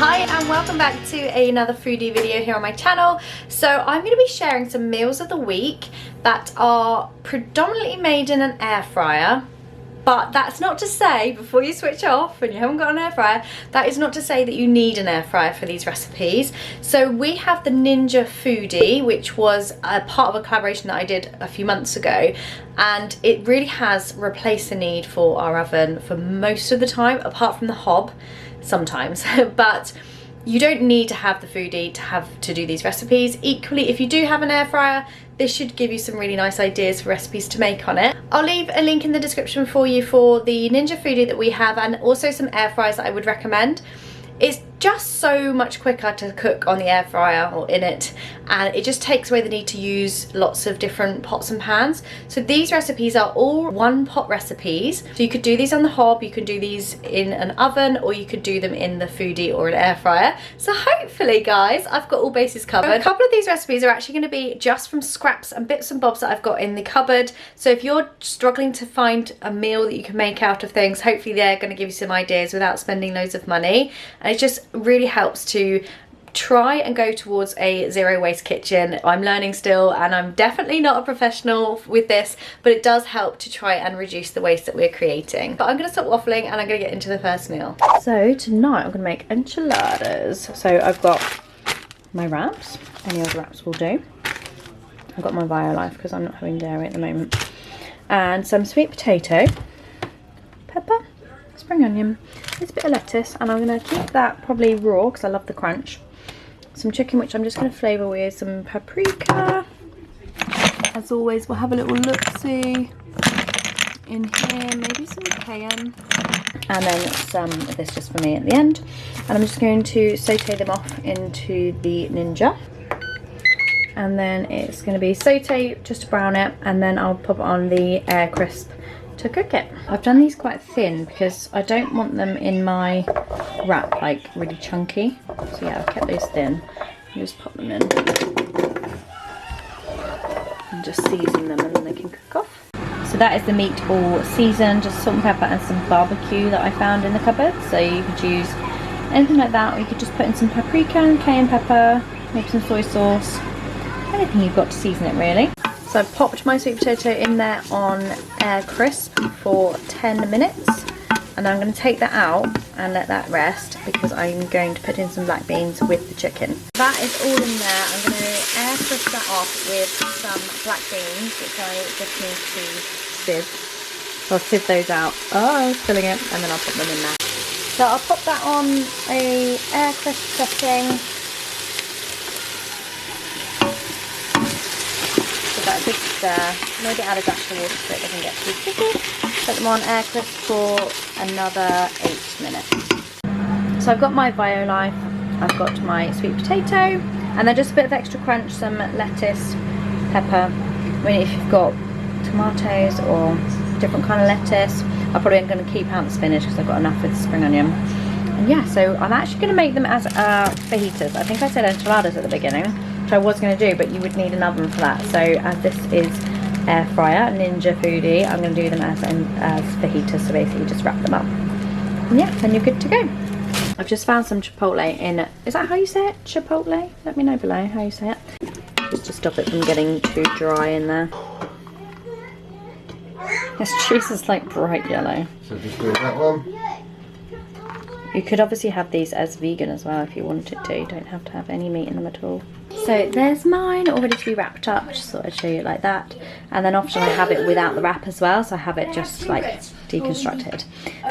Hi and welcome back to another foodie video here on my channel. So I'm going to be sharing some meals of the week that are predominantly made in an air fryer. But that's not to say, before you switch off and you haven't got an air fryer, that is not to say that you need an air fryer for these recipes. So we have the Ninja Foodi, which was a part of a collaboration that I did a few months ago. And it really has replaced the need for our oven for most of the time, apart from the hob sometimes. But you don't need to have the Foodi to do these recipes. Equally, if you do have an air fryer, this should give you some really nice ideas for recipes to make on it. I'll leave a link in the description for you for the Ninja Foodi that we have, and also some air fryers that I would recommend. It's just so much quicker to cook on the air fryer or in it, and it just takes away the need to use lots of different pots and pans. So these recipes are all one pot recipes. So you could do these on the hob, you can do these in an oven, or you could do them in the Foodi or an air fryer. So hopefully guys, I've got all bases covered. A couple of these recipes are actually going to be just from scraps and bits and bobs that I've got in the cupboard. So if you're struggling to find a meal that you can make out of things, hopefully they're going to give you some ideas without spending loads of money. And it just really helps to try and go towards a zero waste kitchen. I'm learning still, and I'm definitely not a professional with this, but it does help to try and reduce the waste that we're creating. But I'm going to stop waffling and I'm going to get into the first meal. So tonight I'm going to make enchiladas. So I've got my wraps, any other wraps will do. I've got my Violife because I'm not having dairy at the moment, and some sweet potato, pepper, spring onion, this bit of lettuce, and I'm going to keep that probably raw because I love the crunch. Some chicken, which I'm just going to flavour with some paprika. As always, we'll have a little look-see in here, maybe some cayenne, and then some of this just for me at the end. And I'm just going to saute them off into the Ninja, and then it's going to be saute just to brown it, and then I'll pop it on the air crisp to cook it. I've done these quite thin because I don't want them in my wrap like really chunky. So yeah, I've kept those thin. You just pop them in and just season them, and then they can cook off. So that is the meat all seasoned, just salt and pepper and some barbecue that I found in the cupboard. So you could use anything like that, or you could just put in some paprika and cayenne pepper, maybe some soy sauce, anything you've got to season it really. So I've popped my sweet potato in there on air crisp for 10 minutes, and I'm going to take that out and let that rest because I'm going to put in some black beans with the chicken. That is all in there. I'm going to air crisp that off with some black beans, which I just need to sieve. So I'll sieve those out. Oh, I was filling it, and then I'll put them in there. So I'll pop that on a air crisp setting. That's a good stir. Maybe add a dash of water so it doesn't get too sticky. Put them on air crisp for another 8 minutes. So I've got my Violife, I've got my sweet potato, and then just a bit of extra crunch, some lettuce, pepper. I mean, if you've got tomatoes or different kind of lettuce, I'm probably going to keep out the spinach because I've got enough with the spring onion. And yeah, so I'm actually going to make them as fajitas. I think I said enchiladas at the beginning, which I was going to do, but you would need an oven for that. So as this is air fryer, Ninja Foodi, I'm going to do them as fajitas, so basically just wrap them up. And yeah, then you're good to go. I've just found some chipotle in, is that how you say it? Chipotle? Let me know below how you say it. Just to stop it from getting too dry in there. This cheese is like bright yellow. So just do that one. You could obviously have these as vegan as well if you wanted to. You don't have to have any meat in them at all. So there's mine all ready to be wrapped up. Just thought I'd show you it like that. And then often I have it without the wrap as well, so I have it just like deconstructed.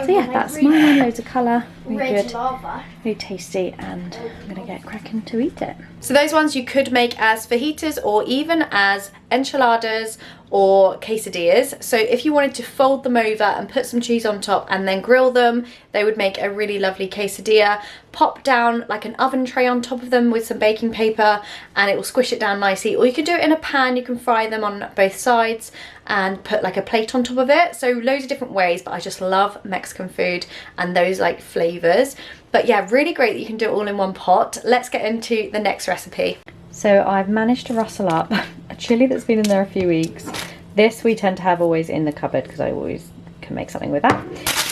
So yeah, that's mine. Loads of colour, really good, really tasty, and I'm gonna get cracking to eat it. So those ones you could make as fajitas or even as enchiladas or quesadillas. So if you wanted to fold them over and put some cheese on top and then grill them, they would make a really lovely quesadilla. Pop down like an oven tray on top of them with some baking paper and it will squish it down nicely. Or you could do it in a pan, you can fry them on both sides and put like a plate on top of it. So loads of different ways, but I just love Mexican food and those like flavours. But yeah, really great that you can do it all in one pot. Let's get into the next recipe. So I've managed to rustle up a chilli that's been in there a few weeks. This we tend to have always in the cupboard because I always can make something with that.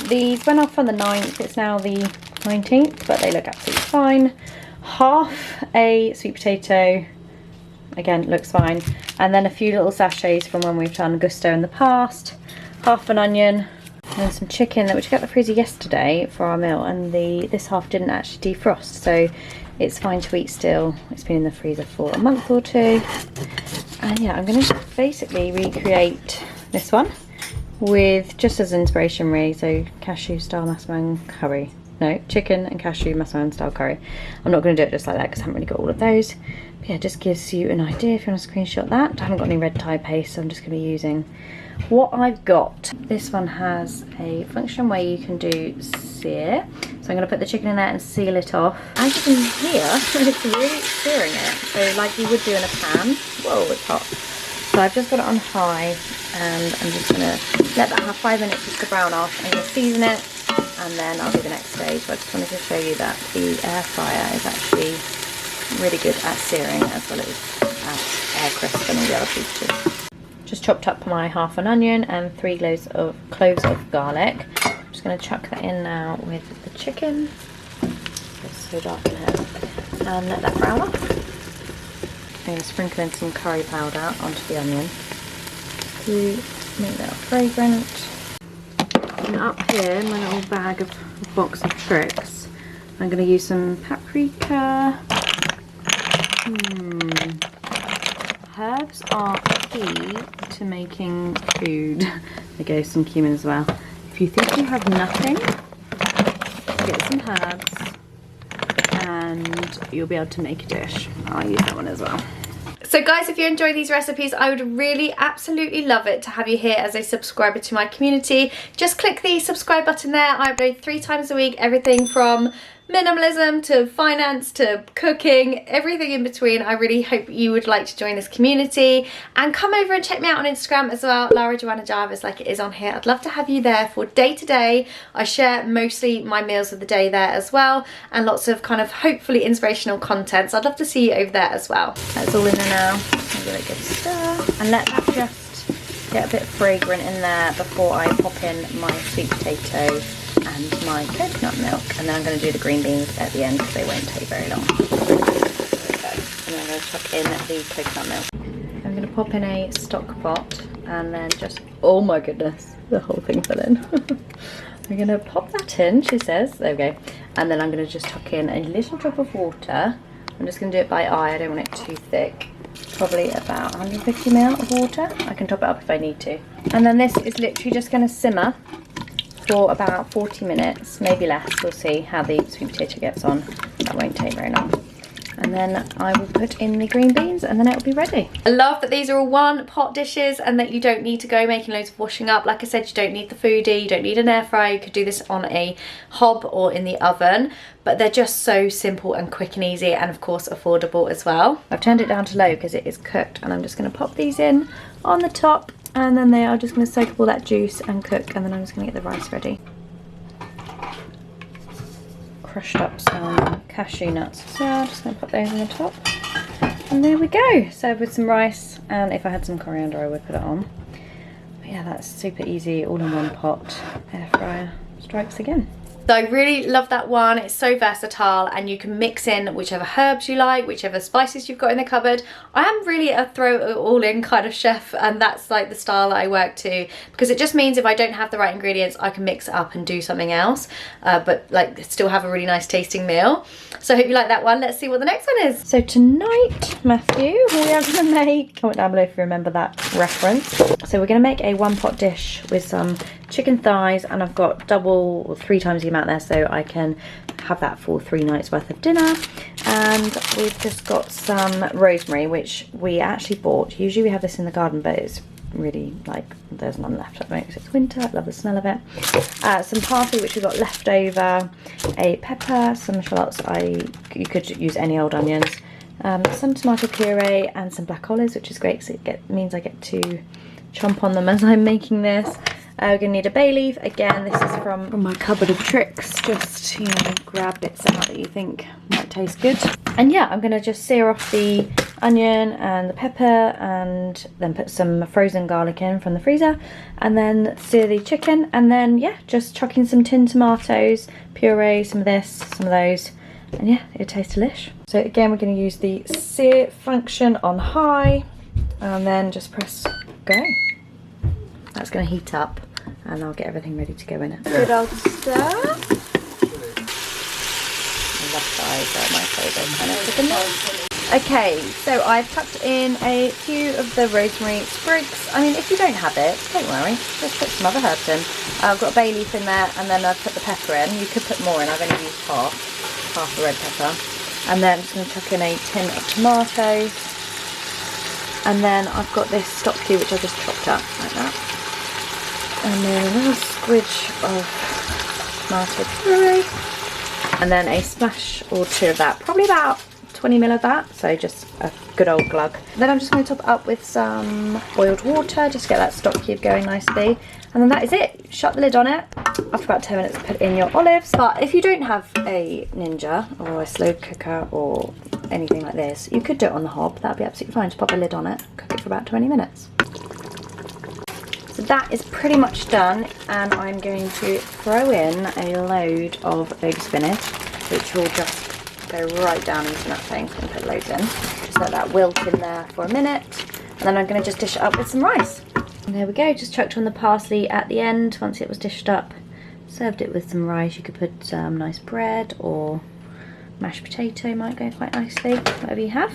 These went off on the 9th, it's now the 19th, but they look absolutely fine. Half a sweet potato, again, looks fine. And then a few little sachets from when we've done gusto in the past. Half an onion, and then some chicken that we took out the freezer yesterday for our meal, and this half didn't actually defrost, so it's fine to eat still. It's been in the freezer for a month or two. And yeah, I'm going to basically recreate this one with, just as inspiration really, so cashew style massaman curry. No, chicken and cashew massaman style curry. I'm not going to do it just like that because I haven't really got all of those. But yeah, it just gives you an idea if you want to screenshot that. I haven't got any red Thai paste, so I'm just going to be using what I've got. This one has a function where you can do sear. So I'm going to put the chicken in there and seal it off. As you can hear, it's really searing it. So like you would do in a pan. Whoa, it's hot. So I've just got it on high, and I'm just going to let that have 5 minutes just to brown off. I'm going to season it, and then I'll do the next stage. But I just wanted to show you that the air fryer is actually really good at searing as well as at air crisp and all the other features. Just chopped up my half an onion and 3 cloves of garlic. I'm just going to chuck that in now with the chicken. It's so dark in here. And let that brown up. I'm going to sprinkle in some curry powder onto the onion to make that fragrant. And up here in my little bag of box of tricks, I'm going to use some paprika. Herbs are key to making food. There goes some cumin as well. If you think you have nothing, get some herbs and you'll be able to make a dish. I'll use that one as well. So guys, if you enjoy these recipes, I would really absolutely love it to have you here as a subscriber to my community. Just click the subscribe button there. I upload 3 times a week, everything from minimalism to finance to cooking, everything in between. I really hope you would like to join this community and come over and check me out on Instagram as well, Lara Joanna Jarvis, like it is on here. I'd love to have you there for day to day. I share mostly my meals of the day there as well, and lots of kind of hopefully inspirational content, so I'd love to see you over there as well. That's all in there now. I'll give it a good stir and let that just get a bit fragrant in there before I pop in my sweet potato and my coconut milk, and then I'm going to do the green beans at the end because they won't take very long. There we go. And then I'm going to chuck in the coconut milk. I'm going to pop in a stock pot and then just, oh my goodness, the whole thing fell in. I'm going to pop that in, she says, there we go, and then I'm going to just tuck in a little drop of water. I'm just going to do it by eye, I don't want it too thick. Probably about 150 ml of water. I can top it up if I need to. And then this is literally just going to simmer for about 40 minutes, maybe less. We'll see how the sweet potato gets on. That won't take very long. And then I will put in the green beans and then it'll be ready. I love that these are all one pot dishes and that you don't need to go making loads of washing up. Like I said, you don't need the Foodi, you don't need an air fryer. You could do this on a hob or in the oven, but they're just so simple and quick and easy, and of course affordable as well. I've turned it down to low because it is cooked, and I'm just going to pop these in on the top, and then they are just going to soak up all that juice and cook, and then I'm just going to get the rice ready. Crushed up some cashew nuts as well, just going to put those on the top, and there we go, served with some rice, and if I had some coriander I would put it on. But yeah, that's super easy, all in one pot. Air fryer strikes again. So I really love that one. It's so versatile, and you can mix in whichever herbs you like, whichever spices you've got in the cupboard. I am really a throw it all in kind of chef, and that's like the style that I work to, because it just means if I don't have the right ingredients, I can mix it up and do something else, but like still have a really nice tasting meal. So I hope you like that one. Let's see what the next one is. So tonight, Matthew, we are going to make, comment down below if you remember that reference. So we're going to make a one pot dish with some chicken thighs, and I've got double or 3 times the amount there, so I can have that for 3 nights worth of dinner. And we've just got some rosemary, which we actually bought. Usually we have this in the garden, but it's really like there's none left at the moment because it's winter. I love the smell of it. Some parsley which we got left over, a pepper, some shallots, you could use any old onions, some tomato puree, and some black olives, which is great because it means I get to chomp on them as I'm making this. We're going to need a bay leaf. Again, this is from my cupboard of tricks. Just, you know, grab bits out that you think might taste good. And yeah, I'm gonna just sear off the onion and the pepper and then put some frozen garlic in from the freezer and then sear the chicken, and then yeah, just chuck in some tinned tomatoes, puree, some of this, some of those, and yeah, it'll taste delish. So again, we're gonna use the sear function on high and then just press go. That's gonna heat up and I'll get everything ready to go in it. Good old stir. I love thighs, they're my favourite kind of chicken. Okay, so I've tucked in a few of the rosemary sprigs. I mean, if you don't have it, don't worry, just put some other herbs in. I've got a bay leaf in there, and then I've put the pepper in. You could put more in, I've only used half the red pepper. And then I'm just going to chuck in a tin of tomatoes. And then I've got this stock cube, which I just chopped up like that. And then a little squidge of tomato puree. And then a splash or two of that, probably about 20 ml of that, so just a good old glug. Then I'm just going to top it up with some boiled water, just to get that stock cube going nicely. And then that is it. Shut the lid on it. After about 10 minutes, put in your olives. But if you don't have a Ninja or a slow cooker or anything like this, you could do it on the hob. That'd be absolutely fine. Just pop a lid on it, cook it for about 20 minutes. So that is pretty much done, and I'm going to throw in a load of baby spinach, which will just go right down into that thing and put loads in. Just let that wilt in there for a minute, and then I'm going to just dish it up with some rice. And there we go, just chucked on the parsley at the end once it was dished up. Served it with some rice. You could put some nice bread or mashed potato, might go quite nicely, whatever you have.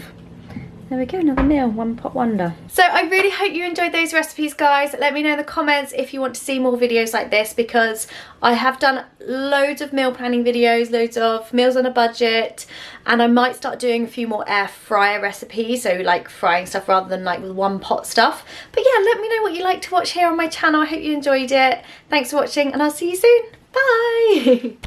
There we go, another meal, one pot wonder. So I really hope you enjoyed those recipes, guys. Let me know in the comments if you want to see more videos like this, because I have done loads of meal planning videos, loads of meals on a budget, and I might start doing a few more air fryer recipes, so like frying stuff rather than like with one pot stuff. But yeah, let me know what you like to watch here on my channel. I hope you enjoyed it. Thanks for watching, and I'll see you soon. Bye!